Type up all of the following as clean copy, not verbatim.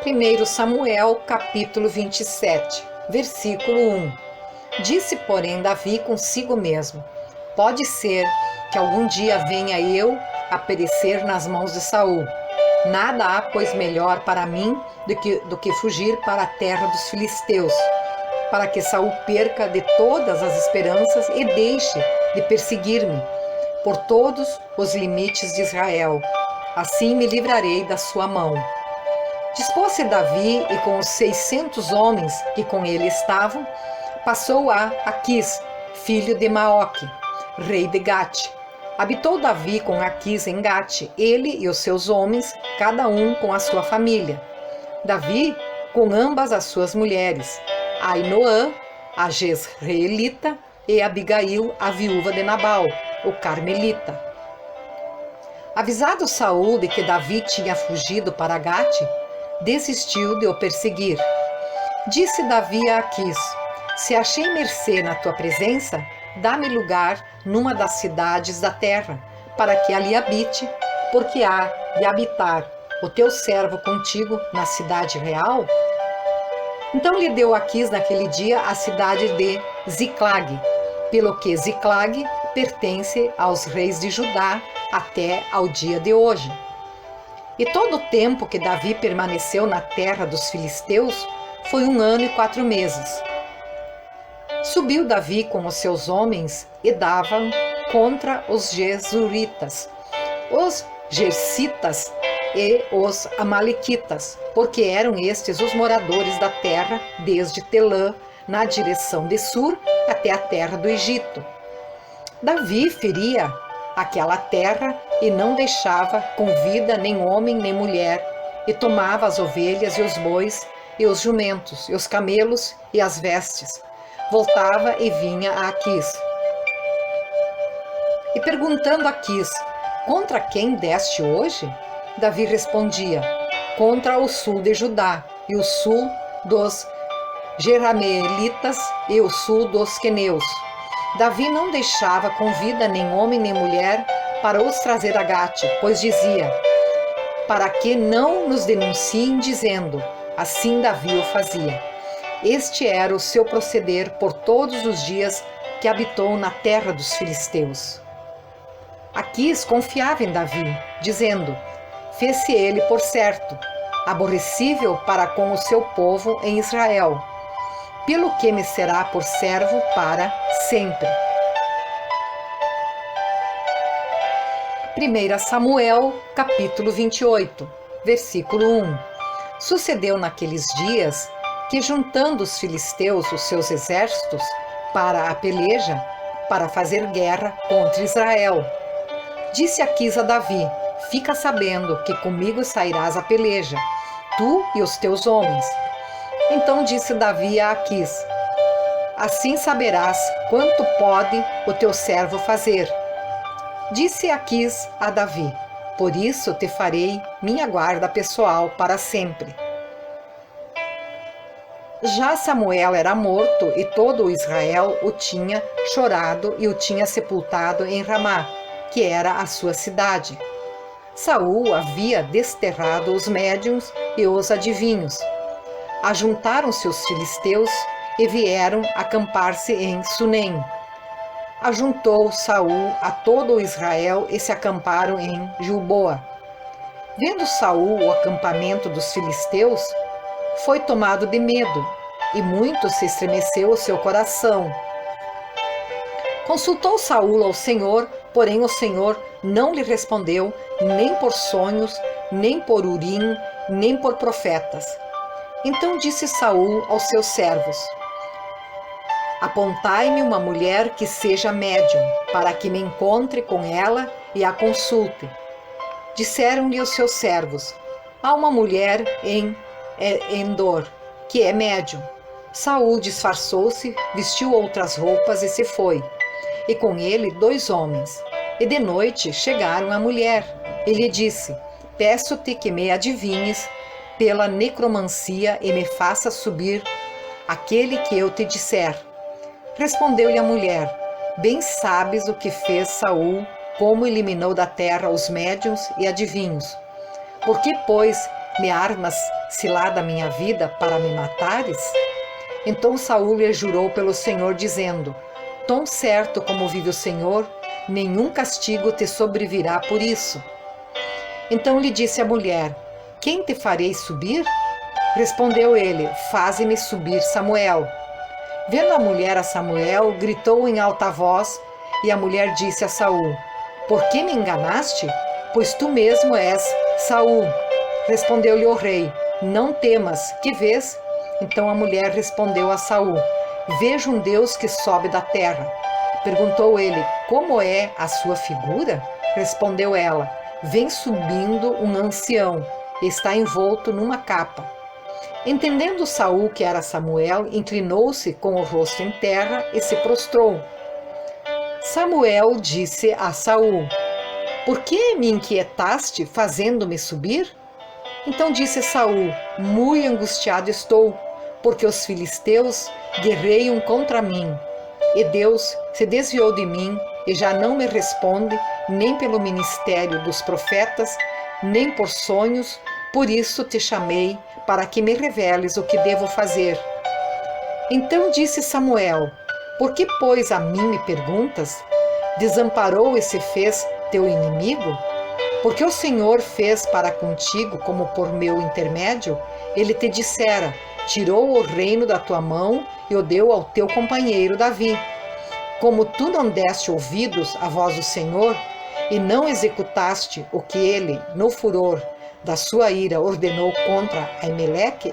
1 Samuel, capítulo 27, versículo 1. Disse, porém, Davi consigo mesmo: pode ser que algum dia venha eu a perecer nas mãos de Saul. Nada há, pois, melhor para mim do que fugir para a terra dos filisteus, para que Saul perca de todas as esperanças e deixe de perseguir-me por todos os limites de Israel. Assim me livrarei da sua mão. Dispôs-se Davi, e com os 600 homens que com ele estavam, passou a Aquis, filho de Maoque, rei de Gate. Habitou Davi com Aquis em Gate, ele e os seus homens, cada um com a sua família. Davi com ambas as suas mulheres, Ainoã, a Jezreelita, e Abigail, a viúva de Nabal, o Carmelita. Avisado Saul de que Davi tinha fugido para Gate, desistiu de o perseguir. Disse Davi a Aquis: se achei mercê na tua presença, dá-me lugar numa das cidades da terra, para que ali habite, porque há de habitar o teu servo contigo na cidade real? Então lhe deu Aquis naquele dia a cidade de Ziclag, pelo que Ziclag pertence aos reis de Judá até ao dia de hoje. E todo o tempo que Davi permaneceu na terra dos filisteus foi 1 ano e 4 meses. Subiu Davi com os seus homens e davam contra os Gesuritas, os Gersitas e os Amalequitas, porque eram estes os moradores da terra desde Telã, na direção de Sur, até a terra do Egito. Davi feria aquela terra e não deixava com vida nem homem nem mulher, e tomava as ovelhas e os bois e os jumentos e os camelos e as vestes. Voltava e vinha a Aquis. E perguntando a Aquis: contra quem deste hoje? Davi respondia: contra o sul de Judá, e o sul dos Jerameelitas, e o sul dos queneus. Davi não deixava com vida nem homem nem mulher para os trazer a Gate, pois dizia: para que não nos denunciem dizendo, assim Davi o fazia. Este era o seu proceder por todos os dias que habitou na terra dos filisteus. Aquis confiava em Davi, dizendo: fez-se ele por certo, aborrecível para com o seu povo em Israel, pelo que me será por servo para sempre. 1 Samuel, capítulo 28, versículo 1. Sucedeu naqueles dias que, juntando os filisteus os seus exércitos para a peleja, para fazer guerra contra Israel, disse Aquis a Davi: fica sabendo que comigo sairás a peleja, tu e os teus homens. Então disse Davi a Aquis: assim saberás quanto pode o teu servo fazer. Disse Aquis a Davi: por isso te farei minha guarda pessoal para sempre. Já Samuel era morto e todo o Israel o tinha chorado e o tinha sepultado em Ramá, que era a sua cidade. Saul havia desterrado os médiuns e os adivinhos. Ajuntaram-se os filisteus e vieram acampar-se em Sunem. Ajuntou Saul a todo o Israel e se acamparam em Gilboa. Vendo Saul o acampamento dos filisteus, foi tomado de medo, e muito se estremeceu o seu coração. Consultou Saul ao Senhor, porém o Senhor não lhe respondeu, nem por sonhos, nem por Urim, nem por profetas. Então disse Saul aos seus servos: apontai-me uma mulher que seja médium, para que me encontre com ela e a consulte. Disseram-lhe os seus servos: há uma mulher em Endor, que é médium. Saul disfarçou-se, vestiu outras roupas e se foi, e com ele 2 homens. E de noite chegaram a mulher, e lhe disse: peço-te que me adivinhes pela necromancia e me faça subir aquele que eu te disser. Respondeu-lhe a mulher: bem sabes o que fez Saul, como eliminou da terra os médiuns e adivinhos. Por que, pois, me armas cilada a minha vida para me matares? Então Saul lhe jurou pelo Senhor, dizendo: tão certo como vive o Senhor, nenhum castigo te sobrevirá por isso. Então lhe disse a mulher: quem te farei subir? Respondeu ele: faze-me subir Samuel. Vendo a mulher a Samuel, gritou em alta voz, e a mulher disse a Saul: por que me enganaste? Pois tu mesmo és Saul. Respondeu-lhe o rei: não temas, que vês? Então a mulher respondeu a Saul: vejo um Deus que sobe da terra. Perguntou ele: como é a sua figura? Respondeu ela: vem subindo um ancião, está envolto numa capa. Entendendo Saul que era Samuel, inclinou-se com o rosto em terra e se prostrou. Samuel disse a Saul: por que me inquietaste, fazendo-me subir? Então disse Saul: muito angustiado estou, porque os filisteus guerreiam contra mim. E Deus se desviou de mim e já não me responde, nem pelo ministério dos profetas, nem por sonhos. Por isso te chamei, para que me reveles o que devo fazer. Então disse Samuel: por que, pois, a mim me perguntas? Desamparou e se fez teu inimigo? Porque o Senhor fez para contigo como por meu intermédio, ele te dissera: tirou o reino da tua mão e o deu ao teu companheiro Davi. Como tu não deste ouvidos à voz do Senhor, e não executaste o que ele, no furor da sua ira, ordenou contra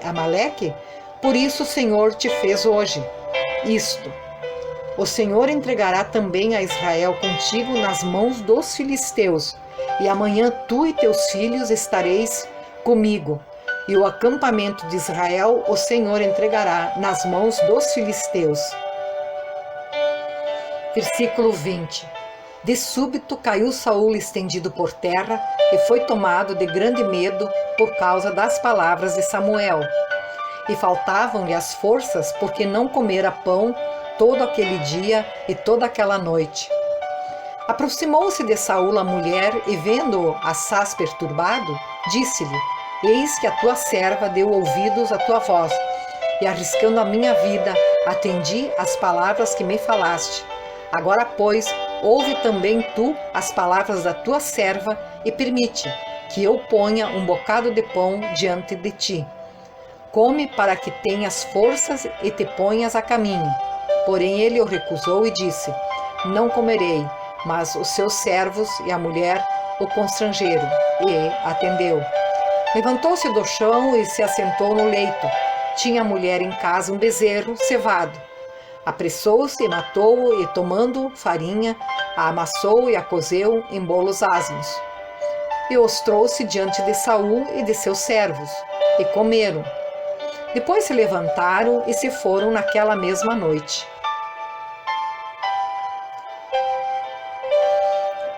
Amaleque, por isso o Senhor te fez hoje isto. O Senhor entregará também a Israel contigo nas mãos dos filisteus, e amanhã tu e teus filhos estareis comigo, e o acampamento de Israel o Senhor entregará nas mãos dos filisteus. Versículo 20. De súbito caiu Saul estendido por terra e foi tomado de grande medo por causa das palavras de Samuel. E faltavam-lhe as forças porque não comera pão todo aquele dia e toda aquela noite. Aproximou-se de Saul a mulher e, vendo-o assaz perturbado, disse-lhe: eis que a tua serva deu ouvidos à tua voz, e arriscando a minha vida, atendi às palavras que me falaste. Agora, pois, ouve também tu as palavras da tua serva e permite que eu ponha um bocado de pão diante de ti. Come para que tenhas forças e te ponhas a caminho. Porém ele o recusou e disse: não comerei. Mas os seus servos e a mulher o constrangeram, e atendeu. Levantou-se do chão e se assentou no leito. Tinha a mulher em casa um bezerro cevado. Apressou-se e matou-o, e tomando farinha, a amassou e a cozeu em bolos asmos. E os trouxe diante de Saul e de seus servos, e comeram. Depois se levantaram e se foram naquela mesma noite.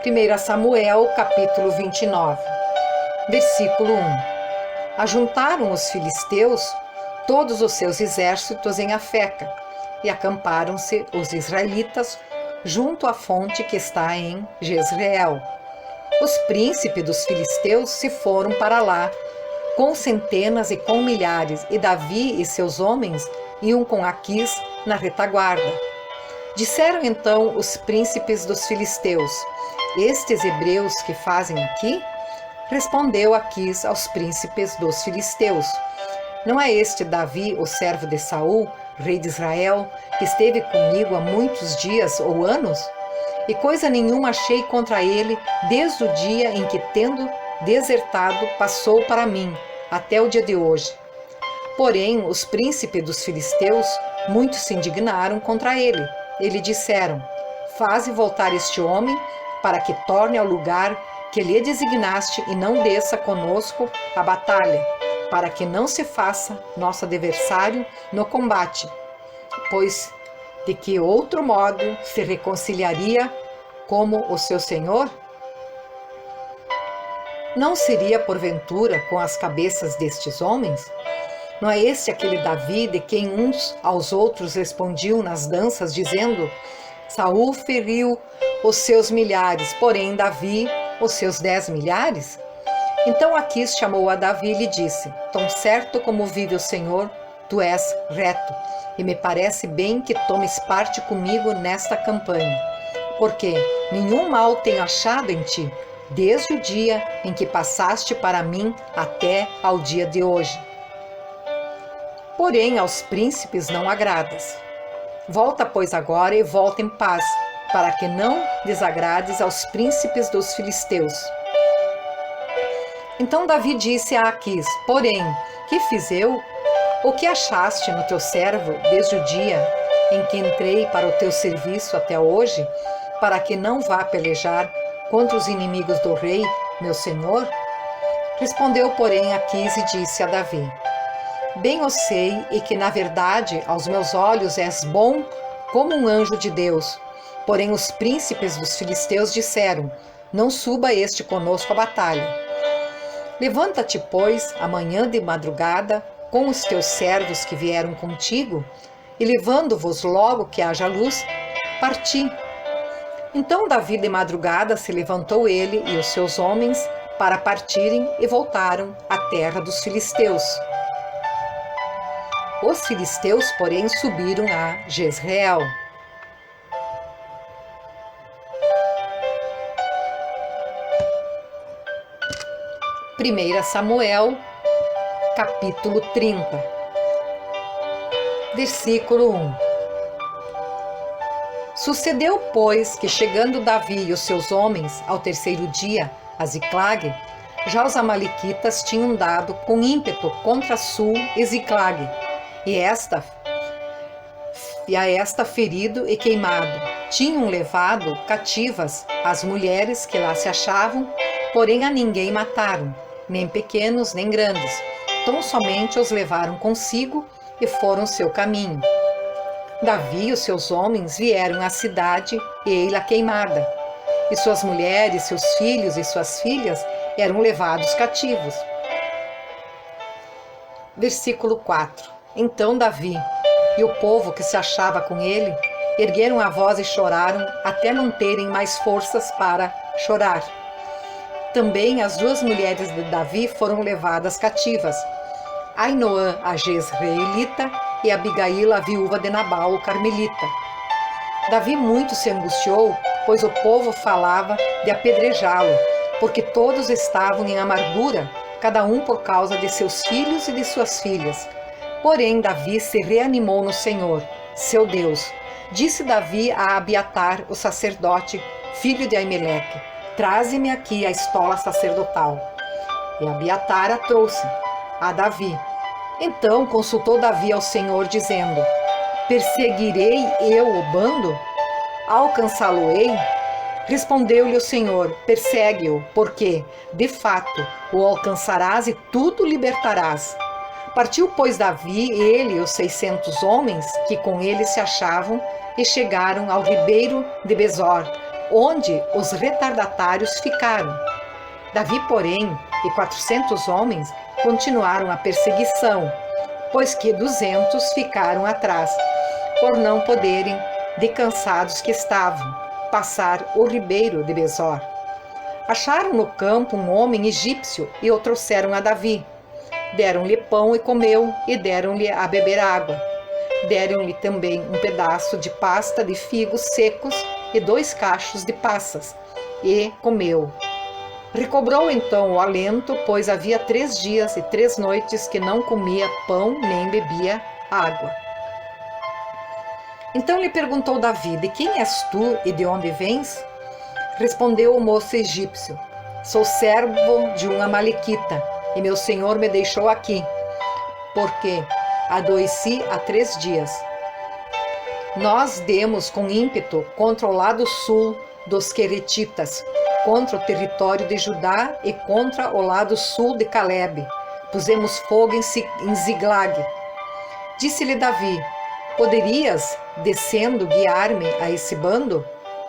1 Samuel, capítulo 29, versículo 1. Ajuntaram os filisteus todos os seus exércitos em Afeca, e acamparam-se os israelitas junto à fonte que está em Jezreel. Os príncipes dos filisteus se foram para lá, com centenas e com milhares, e Davi e seus homens iam com Aquis na retaguarda. Disseram então os príncipes dos filisteus: estes hebreus que fazem aqui? Respondeu Aquis aos príncipes dos filisteus: não é este Davi, o servo de Saul, rei de Israel, que esteve comigo há muitos dias ou anos? E coisa nenhuma achei contra ele desde o dia em que, tendo desertado, passou para mim, até o dia de hoje. Porém, os príncipes dos filisteus muito se indignaram contra ele. E lhe disseram: faze voltar este homem, para que torne ao lugar que lhe designaste e não desça conosco a batalha, para que não se faça nosso adversário no combate, pois de que outro modo se reconciliaria como o seu senhor? Não seria porventura com as cabeças destes homens? Não é este aquele Davi de quem uns aos outros respondiam nas danças, dizendo: Saul feriu os seus milhares, porém Davi os seus 10 milhares? Então Aquis chamou a Davi e lhe disse: Tão certo como vive o Senhor, tu és reto, e me parece bem que tomes parte comigo nesta campanha, porque nenhum mal tenho achado em ti, desde o dia em que passaste para mim até ao dia de hoje. Porém, aos príncipes não agradas. Volta, pois, agora e volta em paz, para que não desagrades aos príncipes dos filisteus. Então Davi disse a Aquis: Porém, que fiz eu? O que achaste no teu servo desde o dia em que entrei para o teu serviço até hoje, para que não vá pelejar contra os inimigos do rei, meu senhor? Respondeu, porém, Aquis e disse a Davi: Bem eu sei, e que na verdade aos meus olhos és bom como um anjo de Deus. Porém os príncipes dos filisteus disseram: Não suba este conosco à batalha. Levanta-te, pois, amanhã de madrugada, com os teus servos que vieram contigo, e levando-vos logo que haja luz, parti. Então Davi de madrugada se levantou ele e os seus homens para partirem e voltaram à terra dos filisteus. Os filisteus, porém, subiram a Jezreel. Primeira Samuel, capítulo 30, versículo 1. Sucedeu, pois, que chegando Davi e os seus homens ao terceiro dia a Ziclague, já os amalequitas tinham dado com ímpeto contra Sul e Ziclague, e a esta ferido e queimado. Tinham levado cativas as mulheres que lá se achavam, porém a ninguém mataram, nem pequenos nem grandes, tão somente os levaram consigo e foram seu caminho. Davi e os seus homens vieram à cidade e ei-la queimada, e suas mulheres, seus filhos e suas filhas eram levados cativos. Versículo 4. Então Davi e o povo que se achava com ele ergueram a voz e choraram até não terem mais forças para chorar. Também as duas mulheres de Davi foram levadas cativas, Ainoã, a jezreelita, e Abigail, a viúva de Nabal, o carmelita. Davi muito se angustiou, pois o povo falava de apedrejá-lo, porque todos estavam em amargura, cada um por causa de seus filhos e de suas filhas. Porém Davi se reanimou no Senhor, seu Deus. Disse Davi a Abiatar, o sacerdote, filho de Aimeleque: Traze-me aqui a estola sacerdotal. E Abiatar a trouxe a Davi. Então consultou Davi ao Senhor, dizendo: Perseguirei eu o bando? Alcançá-lo-ei? Respondeu-lhe o Senhor: Persegue-o, porque, de fato, o alcançarás e tudo libertarás. Partiu, pois, Davi, ele e os 600 homens que com ele se achavam, e chegaram ao ribeiro de Besor, onde os retardatários ficaram. Davi, porém, e 400 homens continuaram a perseguição, pois que 200 ficaram atrás, por não poderem, de cansados que estavam, passar o ribeiro de Besor. Acharam no campo um homem egípcio e o trouxeram a Davi. Deram-lhe pão e comeu, e deram-lhe a beber água. Deram-lhe também um pedaço de pasta de figos secos e 2 cachos de passas, e comeu. Recobrou então o alento, pois havia 3 dias e 3 noites que não comia pão nem bebia água. Então lhe perguntou Davi: De quem és tu e de onde vens? Respondeu o moço egípcio: Sou servo de um amalequita, e meu senhor me deixou aqui, porque adoeci há 3 dias. Nós demos com ímpeto contra o lado sul dos Queretitas, contra o território de Judá e contra o lado sul de Calebe. Pusemos fogo em Ziclague. Disse-lhe Davi: Poderias, descendo, guiar-me a esse bando?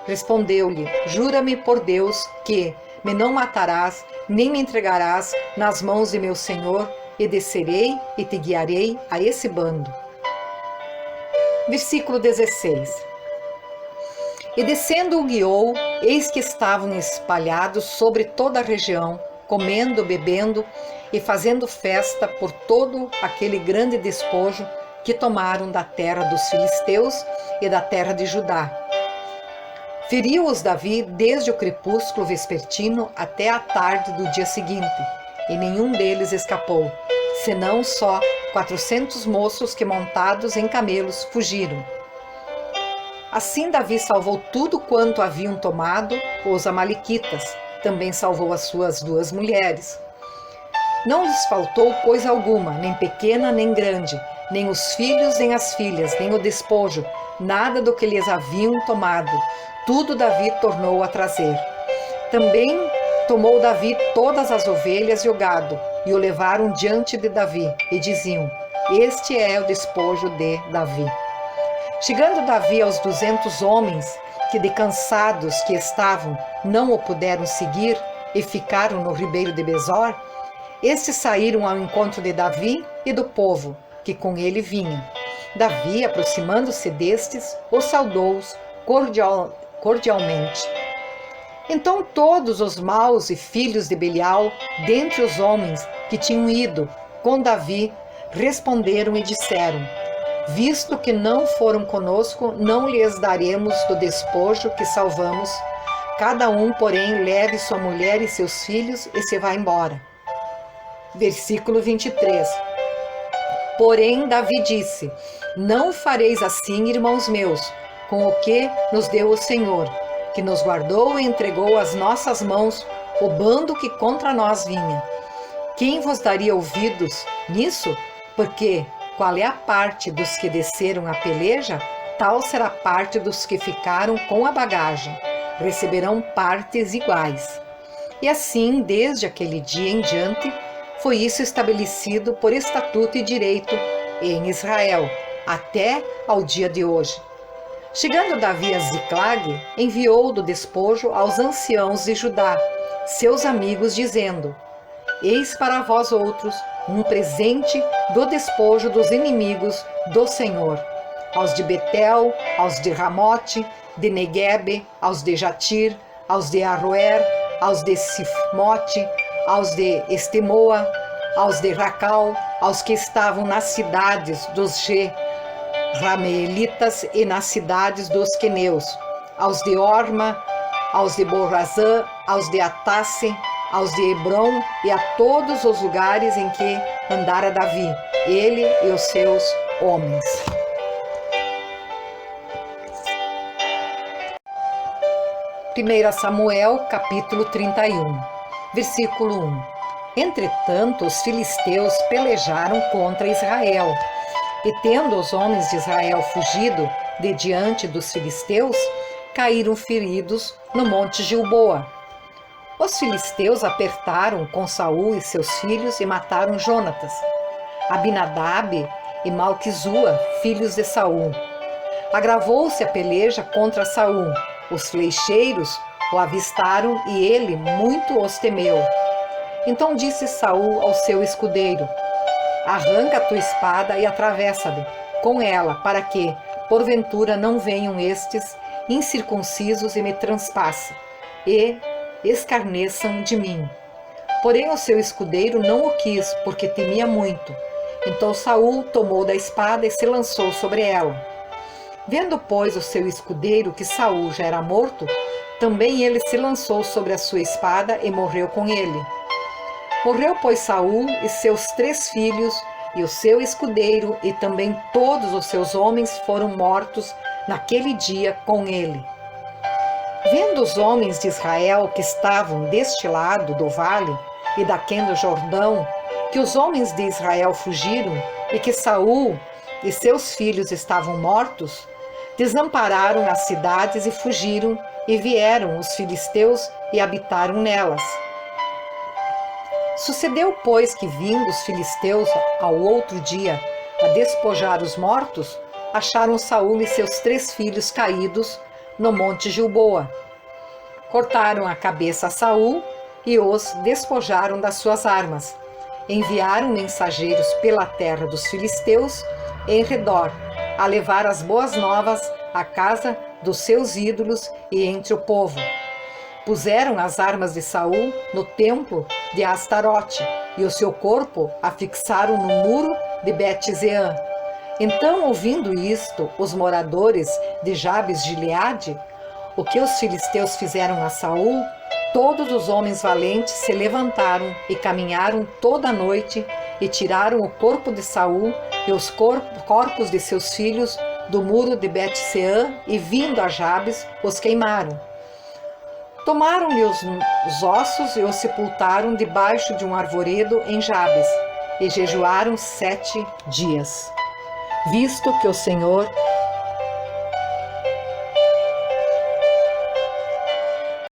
Respondeu-lhe: Jura-me por Deus que me não matarás, nem me entregarás nas mãos de meu senhor, e descerei e te guiarei a esse bando. Versículo 16. E descendo o guiou, eis que estavam espalhados sobre toda a região comendo, bebendo e fazendo festa por todo aquele grande despojo que tomaram da terra dos filisteus e da terra de Judá. Feriu-os Davi desde o crepúsculo vespertino até a tarde do dia seguinte, e nenhum deles escapou, senão só 400 moços que, montados em camelos, fugiram. Assim Davi salvou tudo quanto haviam tomado os amalequitas, também salvou as suas 2 mulheres. Não lhes faltou coisa alguma, nem pequena nem grande, nem os filhos nem as filhas, nem o despojo, nada do que lhes haviam tomado. Tudo Davi tornou a trazer. Também tomou Davi todas as ovelhas e o gado, e o levaram diante de Davi, e diziam: Este é o despojo de Davi. Chegando Davi aos 200 homens, que de cansados que estavam, não o puderam seguir, e ficaram no ribeiro de Besor, estes saíram ao encontro de Davi e do povo, que com ele vinha. Davi, aproximando-se destes, os saudou-os cordialmente. Então todos os maus e filhos de Belial, dentre os homens que tinham ido com Davi, responderam e disseram: Visto que não foram conosco, não lhes daremos do despojo que salvamos. Cada um, porém, leve sua mulher e seus filhos e se vá embora. Versículo 23. Porém, Davi disse: Não fareis assim, irmãos meus, com o que nos deu o Senhor, que nos guardou e entregou às nossas mãos o bando que contra nós vinha. Quem vos daria ouvidos nisso? Porque qual é a parte dos que desceram a peleja, tal será a parte dos que ficaram com a bagagem. Receberão partes iguais. E assim, desde aquele dia em diante, foi isso estabelecido por estatuto e direito em Israel, até ao dia de hoje. Chegando Davi a Ziclag, enviou do despojo aos anciãos de Judá, seus amigos, dizendo: Eis para vós outros um presente do despojo dos inimigos do Senhor, aos de Betel, aos de Ramote, de Neguebe, aos de Jatir, aos de Aroer, aos de Sifmote, aos de Estemoa, aos de Racal, aos que estavam nas cidades dos Rameelitas e nas cidades dos queneus, aos de Orma, aos de Borazã, aos de Atasse, aos de Hebron e a todos os lugares em que andara Davi, ele e os seus homens. Primeira Samuel, capítulo 31, versículo 1. Entretanto, os filisteus pelejaram contra Israel, e tendo os homens de Israel fugido de diante dos filisteus, caíram feridos no monte Gilboa. Os filisteus apertaram com Saul e seus filhos e mataram Jonatas, Abinadab e Malquizua, filhos de Saul. Agravou-se a peleja contra Saul. Os flecheiros o avistaram e ele muito os temeu. Então disse Saul ao seu escudeiro: Arranca a tua espada e atravessa-lhe com ela, para que, porventura, não venham estes incircuncisos e me transpassem, e escarneçam de mim. Porém o seu escudeiro não o quis, porque temia muito. Então Saul tomou da espada e se lançou sobre ela. Vendo, pois, o seu escudeiro que Saul já era morto, também ele se lançou sobre a sua espada e morreu com ele. Morreu, pois, Saul e seus 3 filhos, e o seu escudeiro, e também todos os seus homens foram mortos naquele dia com ele. Vendo os homens de Israel que estavam deste lado do vale e daquém do Jordão, que os homens de Israel fugiram e que Saul e seus filhos estavam mortos, desampararam as cidades e fugiram, e vieram os filisteus e habitaram nelas. Sucedeu, pois, que vindo os filisteus ao outro dia a despojar os mortos, acharam Saul e seus 3 filhos caídos no monte Gilboa. Cortaram a cabeça a Saul e os despojaram das suas armas. Enviaram mensageiros pela terra dos filisteus em redor, a levar as boas novas à casa dos seus ídolos e entre o povo. Puseram as armas de Saul no templo de Astarote e o seu corpo afixaram no muro de Bet-Zeã. Então, ouvindo isto, os moradores de Jabes-Gileade, o que os filisteus fizeram a Saul, todos os homens valentes se levantaram e caminharam toda a noite e tiraram o corpo de Saul e os corpos de seus filhos do muro de Bet-Seã e, vindo a Jabes, os queimaram. Tomaram-lhe os ossos e os sepultaram debaixo de um arvoredo em Jabes e jejuaram 7 dias. Visto que o Senhor